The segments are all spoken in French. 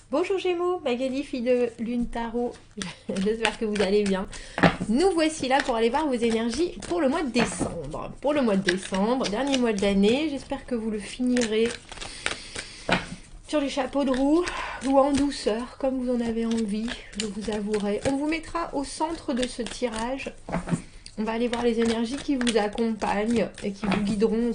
Bonjour Gémeaux, Magali, fille de Lune Tarot. J'espère que vous allez bien. Nous voici là pour aller voir vos énergies pour le mois de décembre. Pour le mois de décembre, dernier mois de l'année, j'espère que vous le finirez sur les chapeaux de roue ou en douceur, comme vous en avez envie, je vous avouerai. On vous mettra au centre de ce tirage. On va aller voir les énergies qui vous accompagnent et qui vous guideront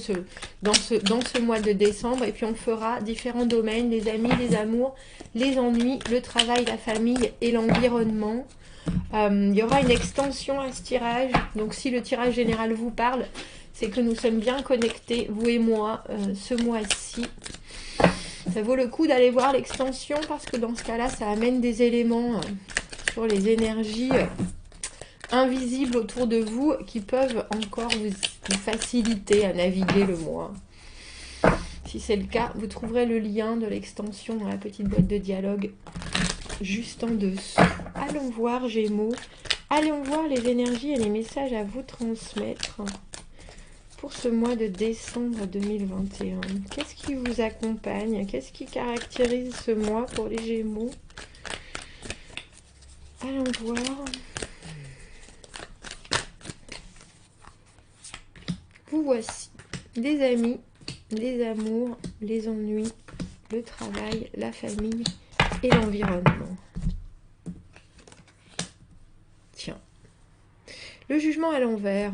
dans ce mois de décembre. Et puis on fera différents domaines, les amis, les amours, les ennuis, le travail, la famille et l'environnement. Il y aura une extension à ce tirage. Donc si le tirage général vous parle, c'est que nous sommes bien connectés, vous et moi, ce mois-ci. Ça vaut le coup d'aller voir l'extension parce que dans ce cas-là, ça amène des éléments sur les énergies invisibles autour de vous qui peuvent encore vous faciliter à naviguer le mois. Si c'est le cas, vous trouverez le lien de l'extension dans la petite boîte de dialogue juste en dessous. Allons voir Gémeaux, allons voir les énergies et les messages à vous transmettre pour ce mois de décembre 2021. Qu'est-ce qui vous accompagne? Qu'est-ce qui caractérise ce mois pour les Gémeaux? Allons voir. Vous voici, les amis, les amours, les ennuis, le travail, la famille et l'environnement. Tiens, le jugement à l'envers.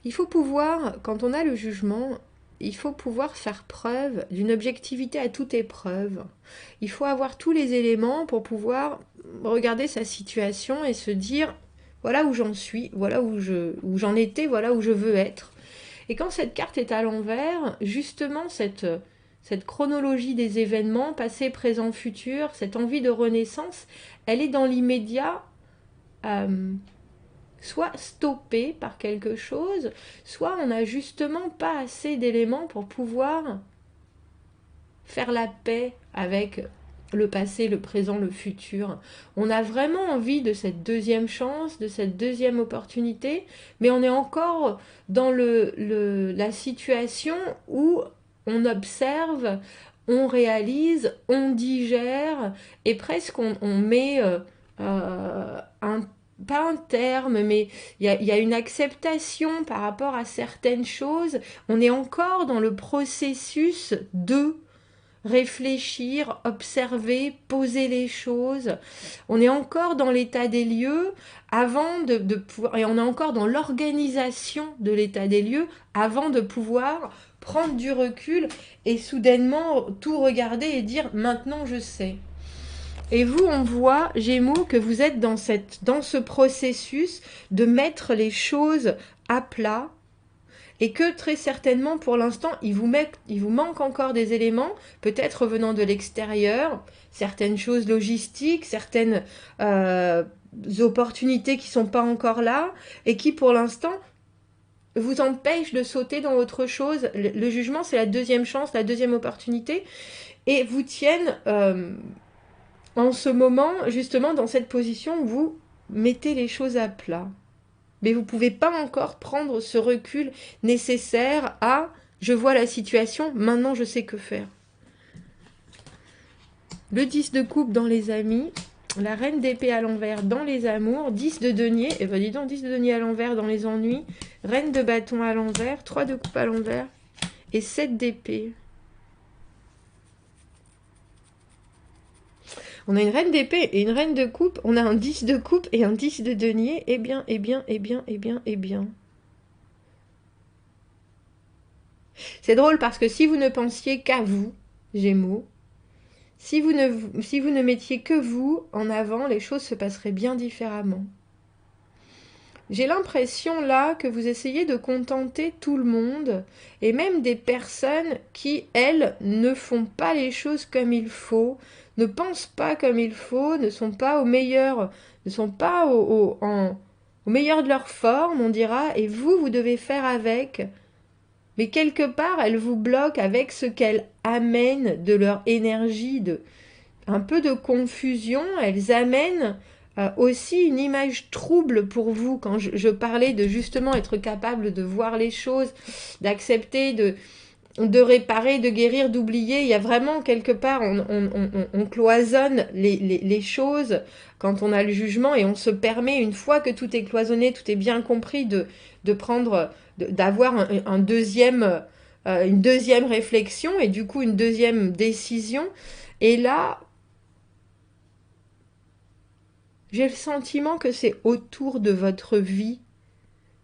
Il faut pouvoir, quand on a le jugement, il faut pouvoir faire preuve d'une objectivité à toute épreuve. Il faut avoir tous les éléments pour pouvoir regarder sa situation et se dire voilà où j'en suis, voilà où j'en étais, voilà où je veux être. Et quand cette carte est à l'envers, justement cette chronologie des événements, passé, présent, futur, cette envie de renaissance, elle est dans l'immédiat soit stoppée par quelque chose, soit on n'a justement pas assez d'éléments pour pouvoir faire la paix avec le passé, le présent, le futur. On a vraiment envie de cette deuxième chance, de cette deuxième opportunité, mais on est encore dans la situation où on observe, on réalise, on digère, et presque on met pas un terme, mais il y a une acceptation par rapport à certaines choses. On est encore dans le processus de réfléchir, observer, poser les choses. On est encore dans l'état des lieux avant de pouvoir, et on est encore dans l'organisation de l'état des lieux avant de pouvoir prendre du recul et soudainement tout regarder et dire maintenant je sais. Et vous, on voit, Gémeaux, que vous êtes dans ce processus de mettre les choses à plat, et que très certainement pour l'instant il vous manque encore des éléments, peut-être venant de l'extérieur, certaines choses logistiques, certaines opportunités qui sont pas encore là et qui pour l'instant vous empêchent de sauter dans autre chose. Le jugement, c'est la deuxième chance, la deuxième opportunité, et vous tiennent en ce moment justement dans cette position où vous mettez les choses à plat. Mais vous ne pouvez pas encore prendre ce recul nécessaire à « je vois la situation, maintenant je sais que faire ». Le 10 de coupe dans les amis, la reine d'épée à l'envers dans les amours, 10 de denier, et ben dis donc 10 de denier à l'envers dans les ennuis, reine de bâton à l'envers, 3 de coupe à l'envers et 7 d'épée. On a une reine d'épée et une reine de coupe, on a un 10 de coupe et un 10 de denier, eh bien, eh bien, eh bien, eh bien, eh bien. C'est drôle parce que si vous ne pensiez qu'à vous, Gémeaux, si vous ne mettiez que vous en avant, les choses se passeraient bien différemment. J'ai l'impression là que vous essayez de contenter tout le monde et même des personnes qui, elles, ne font pas les choses comme il faut, ne pensent pas comme il faut, ne sont pas au meilleur, ne sont pas au meilleur de leur forme, on dira, et vous devez faire avec. Mais quelque part, elles vous bloquent avec ce qu'elles amènent de leur énergie, un peu de confusion. Elles amènent aussi une image trouble pour vous. Quand je parlais de justement être capable de voir les choses, d'accepter, de réparer, de guérir, d'oublier. Il y a vraiment quelque part, on cloisonne les choses quand on a le jugement et on se permet, une fois que tout est cloisonné, tout est bien compris, de prendre, d'avoir un deuxième, une deuxième réflexion et du coup une deuxième décision. Et là, j'ai le sentiment que c'est autour de votre vie,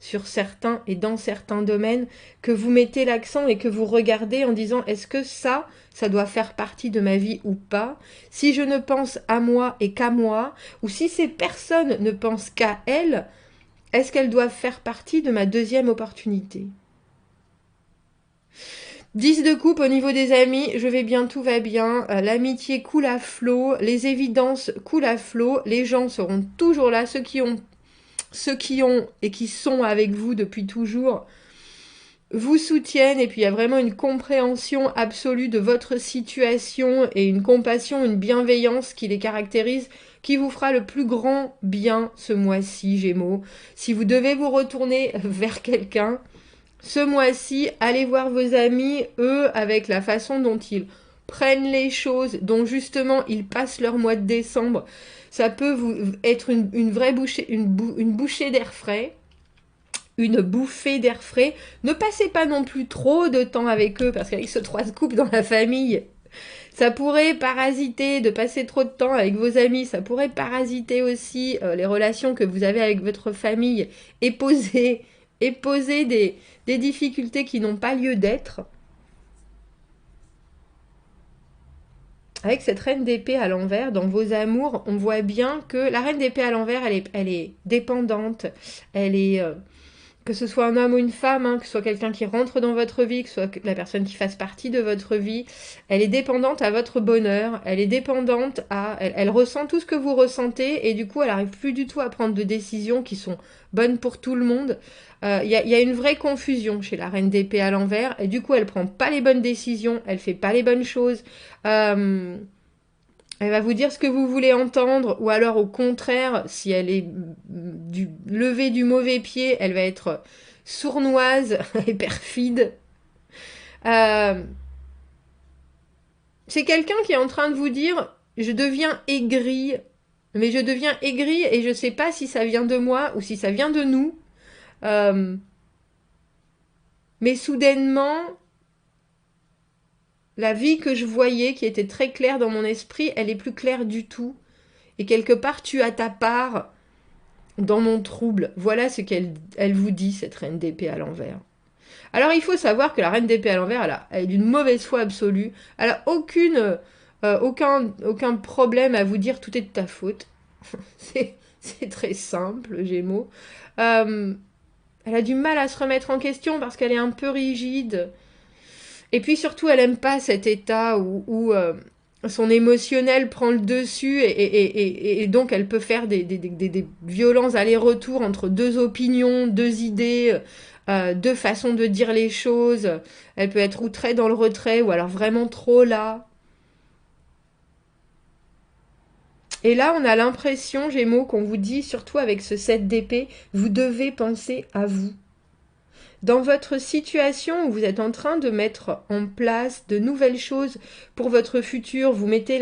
sur certains et dans certains domaines, que vous mettez l'accent et que vous regardez en disant est-ce que ça doit faire partie de ma vie ou pas? Si je ne pense à moi et qu'à moi, ou si ces personnes ne pensent qu'à elles, est-ce qu'elles doivent faire partie de ma deuxième opportunité? 10 de coupe au niveau des amis, je vais bien, tout va bien, l'amitié coule à flot, les évidences coulent à flot, les gens seront toujours là, ceux qui ont et qui sont avec vous depuis toujours vous soutiennent, et puis il y a vraiment une compréhension absolue de votre situation et une compassion, une bienveillance qui les caractérise, qui vous fera le plus grand bien ce mois-ci, Gémeaux. Si vous devez vous retourner vers quelqu'un, ce mois-ci, allez voir vos amis, eux, avec la façon dont ils prennent les choses, dont justement ils passent leur mois de décembre. Ça peut vous être une vraie bouchée, une bouchée d'air frais, une bouffée d'air frais. Ne passez pas non plus trop de temps avec eux, parce qu'avec ce 3 de coupe dans la famille, ça pourrait parasiter, de passer trop de temps avec vos amis, ça pourrait parasiter aussi les relations que vous avez avec votre famille et poser des difficultés qui n'ont pas lieu d'être. Avec cette reine d'épée à l'envers, dans vos amours, on voit bien que la reine d'épée à l'envers, elle est dépendante, elle est... que ce soit un homme ou une femme, hein, que ce soit quelqu'un qui rentre dans votre vie, que ce soit la personne qui fasse partie de votre vie, elle est dépendante à votre bonheur, elle est dépendante à... Elle ressent tout ce que vous ressentez et du coup, elle n'arrive plus du tout à prendre de décisions qui sont bonnes pour tout le monde. Il y a une vraie confusion chez la reine d'épée à l'envers et du coup, elle prend pas les bonnes décisions, elle fait pas les bonnes choses. Elle va vous dire ce que vous voulez entendre, ou alors au contraire, si elle est levée du mauvais pied, elle va être sournoise et perfide. C'est quelqu'un qui est en train de vous dire « je deviens aigri », mais je deviens aigri et je ne sais pas si ça vient de moi ou si ça vient de nous. Mais soudainement, la vie que je voyais, qui était très claire dans mon esprit, elle est plus claire du tout. Et quelque part, tu as ta part dans mon trouble. Voilà ce qu'elle vous dit, cette reine d'épée à l'envers. Alors, il faut savoir que la reine d'épée à l'envers, elle est d'une mauvaise foi absolue. Elle n'a aucun problème à vous dire tout est de ta faute. C'est très simple, Gémeaux. Elle a du mal à se remettre en question parce qu'elle est un peu rigide. Et puis surtout, elle aime pas cet état où son émotionnel prend le dessus et donc elle peut faire des violents allers-retours entre deux opinions, deux idées, deux façons de dire les choses. Elle peut être ou très dans le retrait ou alors vraiment trop là. Et là, on a l'impression, Gémeaux, qu'on vous dit, surtout avec ce 7 d'épée, vous devez penser à vous. Dans votre situation où vous êtes en train de mettre en place de nouvelles choses pour votre futur, vous mettez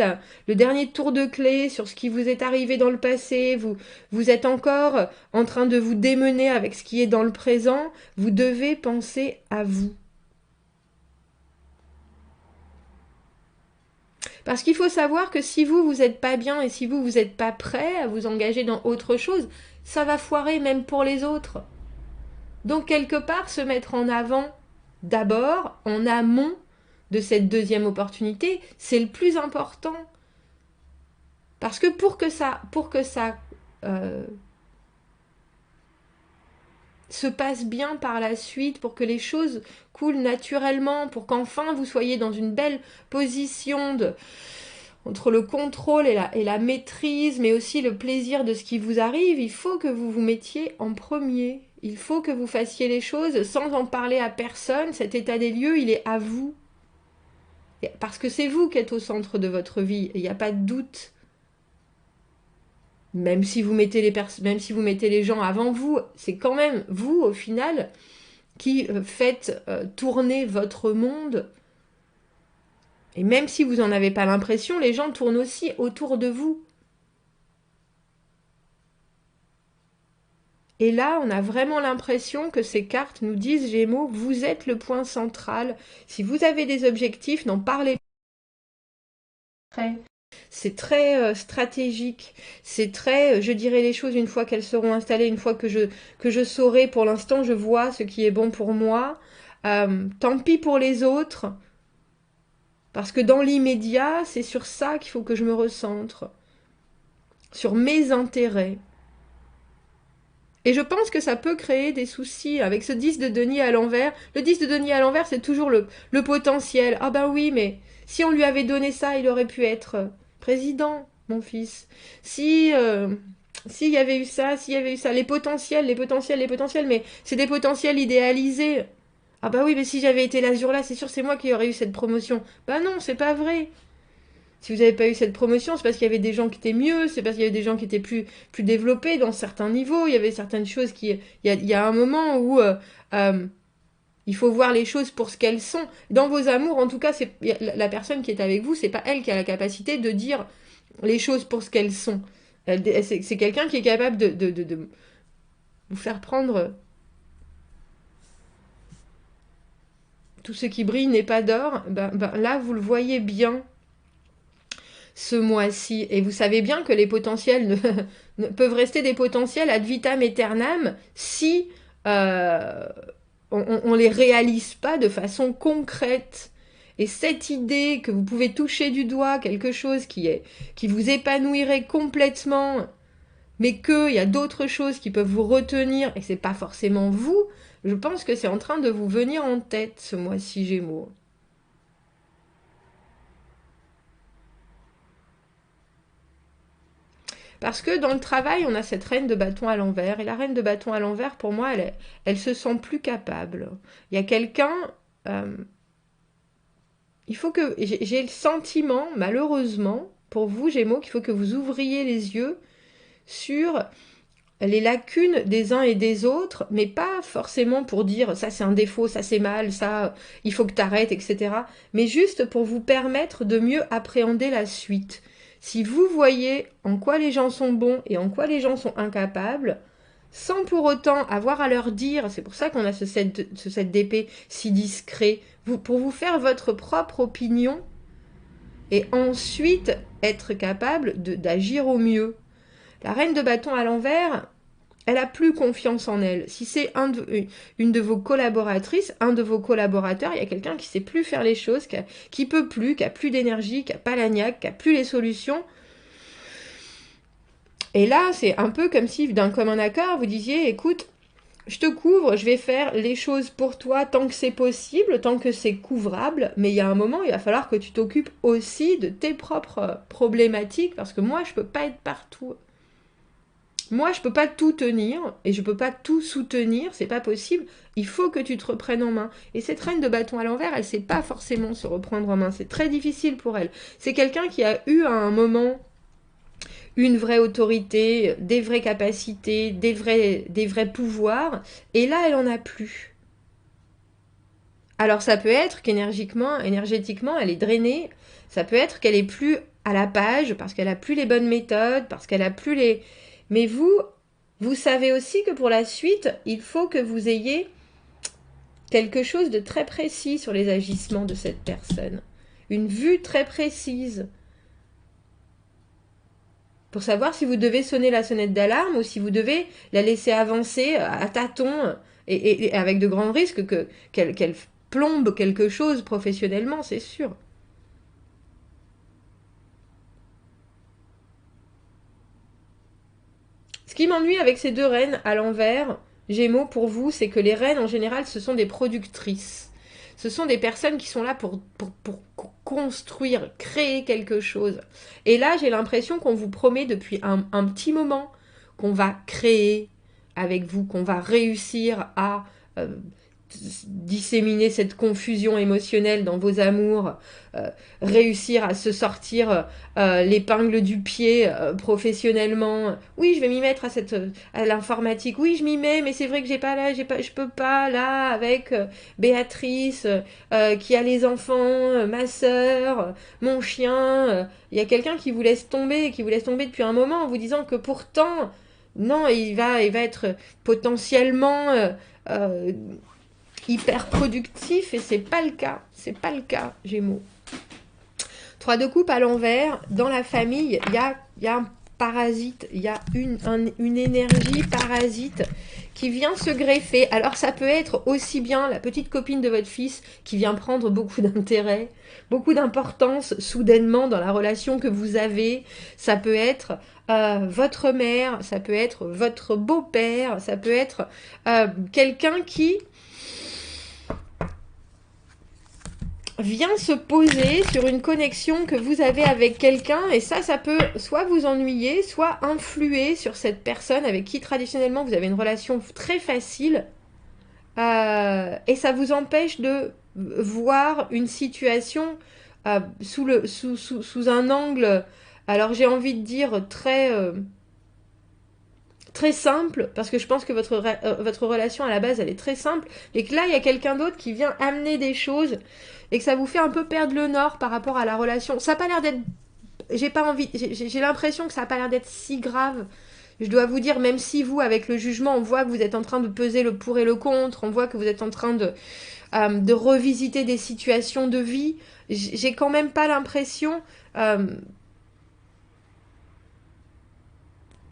le dernier tour de clé sur ce qui vous est arrivé dans le passé, vous êtes encore en train de vous démener avec ce qui est dans le présent, vous devez penser à vous. Parce qu'il faut savoir que si vous n'êtes pas bien et si vous n'êtes pas prêt à vous engager dans autre chose, ça va foirer même pour les autres. Donc quelque part, se mettre en avant d'abord, en amont de cette deuxième opportunité, c'est le plus important. Parce que pour que ça se passe bien par la suite, pour que les choses coulent naturellement, pour qu'enfin vous soyez dans une belle position entre le contrôle et la maîtrise, mais aussi le plaisir de ce qui vous arrive, il faut que vous vous mettiez en premier. Il faut que vous fassiez les choses sans en parler à personne. Cet état des lieux, il est à vous. Parce que c'est vous qui êtes au centre de votre vie. Il n'y a pas de doute. Même si vous mettez les gens avant vous, c'est quand même vous, au final, qui faites tourner votre monde. Et même si vous n'en avez pas l'impression, les gens tournent aussi autour de vous. Et là, on a vraiment l'impression que ces cartes nous disent, Gémeaux, vous êtes le point central. Si vous avez des objectifs, n'en parlez pas. C'est très stratégique. C'est très, je dirai les choses une fois qu'elles seront installées, une fois que je saurai. Pour l'instant, je vois ce qui est bon pour moi. Tant pis pour les autres. Parce que dans l'immédiat, c'est sur ça qu'il faut que je me recentre. Sur mes intérêts. Et je pense que ça peut créer des soucis avec ce 10 de denier à l'envers. Le 10 de denier à l'envers, c'est toujours le potentiel. Ah ben oui, mais si on lui avait donné ça, il aurait pu être président, mon fils. Si s'il y avait eu ça, s'il y avait eu ça, les potentiels, mais c'est des potentiels idéalisés. Ah bah oui, mais si j'avais été là ce jour-là, c'est sûr, c'est moi qui aurais eu cette promotion. Bah non, c'est pas vrai. Si vous n'avez pas eu cette promotion, c'est parce qu'il y avait des gens qui étaient mieux, c'est parce qu'il y avait des gens qui étaient plus développés dans certains niveaux. Il y avait certaines choses qui... Il y a un moment où il faut voir les choses pour ce qu'elles sont. Dans vos amours, en tout cas, c'est la personne qui est avec vous, c'est pas elle qui a la capacité de dire les choses pour ce qu'elles sont. C'est quelqu'un qui est capable de vous faire prendre... Tout ce qui brille n'est pas d'or. Là, vous le voyez bien ce mois-ci. Et vous savez bien que les potentiels peuvent rester des potentiels ad vitam aeternam si on les réalise pas de façon concrète. Et cette idée que vous pouvez toucher du doigt quelque chose qui vous épanouirait complètement, mais qu'il y a d'autres choses qui peuvent vous retenir, et c'est pas forcément vous, je pense que c'est en train de vous venir en tête ce mois-ci, Gémeaux. Parce que dans le travail, on a cette reine de bâton à l'envers. Et la reine de bâton à l'envers, pour moi, elle se sent plus capable. Il y a quelqu'un... il faut que... J'ai le sentiment, malheureusement, pour vous, Gémeaux, qu'il faut que vous ouvriez les yeux sur les lacunes des uns et des autres, mais pas forcément pour dire ça c'est un défaut, ça c'est mal, ça il faut que t'arrêtes, etc. Mais juste pour vous permettre de mieux appréhender la suite. Si vous voyez en quoi les gens sont bons et en quoi les gens sont incapables, sans pour autant avoir à leur dire, c'est pour ça qu'on a ce set d'épée si discret, pour vous faire votre propre opinion et ensuite être capable d'agir au mieux. La reine de bâton à l'envers, elle a plus confiance en elle. Si c'est une de vos collaboratrices, un de vos collaborateurs, il y a quelqu'un qui sait plus faire les choses, qui peut plus, qui a plus d'énergie, qui a pas la niaque, qui a plus les solutions. Et là, c'est un peu comme si, d'un commun accord, vous disiez, écoute, je te couvre, je vais faire les choses pour toi tant que c'est possible, tant que c'est couvrable, mais il y a un moment, il va falloir que tu t'occupes aussi de tes propres problématiques, parce que moi, je peux pas être partout. Moi, je peux pas tout tenir et je peux pas tout soutenir, c'est pas possible. Il faut que tu te reprennes en main. Et cette reine de bâton à l'envers, elle sait pas forcément se reprendre en main. C'est très difficile pour elle. C'est quelqu'un qui a eu à un moment une vraie autorité, des vraies capacités, des vrais pouvoirs, et là, elle en a plus. Alors, ça peut être qu'énergétiquement, elle est drainée. Ça peut être qu'elle est plus à la page parce qu'elle a plus les bonnes méthodes, parce qu'elle a plus les... Mais vous savez aussi que pour la suite, il faut que vous ayez quelque chose de très précis sur les agissements de cette personne. Une vue très précise. Pour savoir si vous devez sonner la sonnette d'alarme ou si vous devez la laisser avancer à tâtons et avec de grands risques qu'elle plombe quelque chose professionnellement, c'est sûr. Ce qui m'ennuie avec ces deux reines à l'envers, Gémeaux, pour vous, c'est que les reines, en général, ce sont des productrices. Ce sont des personnes qui sont là pour construire, créer quelque chose. Et là, j'ai l'impression qu'on vous promet depuis un petit moment qu'on va créer avec vous, qu'on va réussir à disséminer cette confusion émotionnelle dans vos amours, réussir à se sortir l'épingle du pied professionnellement. Oui, je vais m'y mettre à l'informatique. Oui, je m'y mets, mais c'est vrai que je peux pas là avec Béatrice qui a les enfants, ma sœur, mon chien. Il y a quelqu'un qui vous laisse tomber, depuis un moment en vous disant que pourtant, non, il va être potentiellement hyper productif et c'est pas le cas. C'est pas le cas, Gémeaux. 3 de coupe à l'envers. Dans la famille, il y a un parasite, il y a une énergie parasite qui vient se greffer. Alors ça peut être aussi bien la petite copine de votre fils qui vient prendre beaucoup d'intérêt, beaucoup d'importance soudainement dans la relation que vous avez. Ça peut être votre mère, ça peut être votre beau-père, ça peut être quelqu'un qui vient se poser sur une connexion que vous avez avec quelqu'un et ça peut soit vous ennuyer, soit influer sur cette personne avec qui traditionnellement vous avez une relation très facile et ça vous empêche de voir une situation sous un angle, alors j'ai envie de dire très simple, parce que je pense que votre relation à la base elle est très simple, et que là il y a quelqu'un d'autre qui vient amener des choses et que ça vous fait un peu perdre le nord par rapport à la relation. Ça n'a pas l'air d'être... J'ai l'impression que ça n'a pas l'air d'être si grave. Je dois vous dire, même si vous, avec le jugement, on voit que vous êtes en train de peser le pour et le contre, on voit que vous êtes en train de revisiter des situations de vie, j'ai quand même pas l'impression...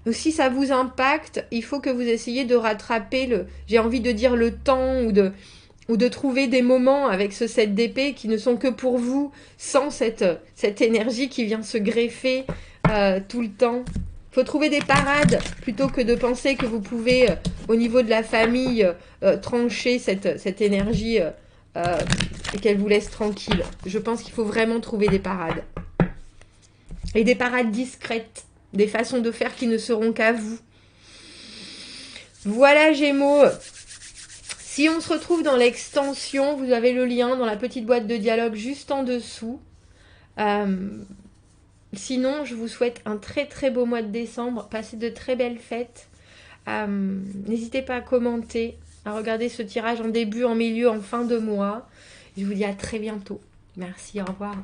Donc si ça vous impacte, il faut que vous essayiez de rattraper j'ai envie de dire le temps ou de trouver des moments avec ce 7 d'épée qui ne sont que pour vous, sans cette énergie qui vient se greffer tout le temps. Il faut trouver des parades plutôt que de penser que vous pouvez, au niveau de la famille, trancher cette énergie et qu'elle vous laisse tranquille. Je pense qu'il faut vraiment trouver des parades. Et des parades discrètes. Des façons de faire qui ne seront qu'à vous. Voilà, Gémeaux. Si on se retrouve dans l'extension, vous avez le lien dans la petite boîte de dialogue juste en dessous. Sinon, je vous souhaite un très très beau mois de décembre. Passez de très belles fêtes. N'hésitez pas à commenter, à regarder ce tirage en début, en milieu, en fin de mois. Je vous dis à très bientôt. Merci, au revoir.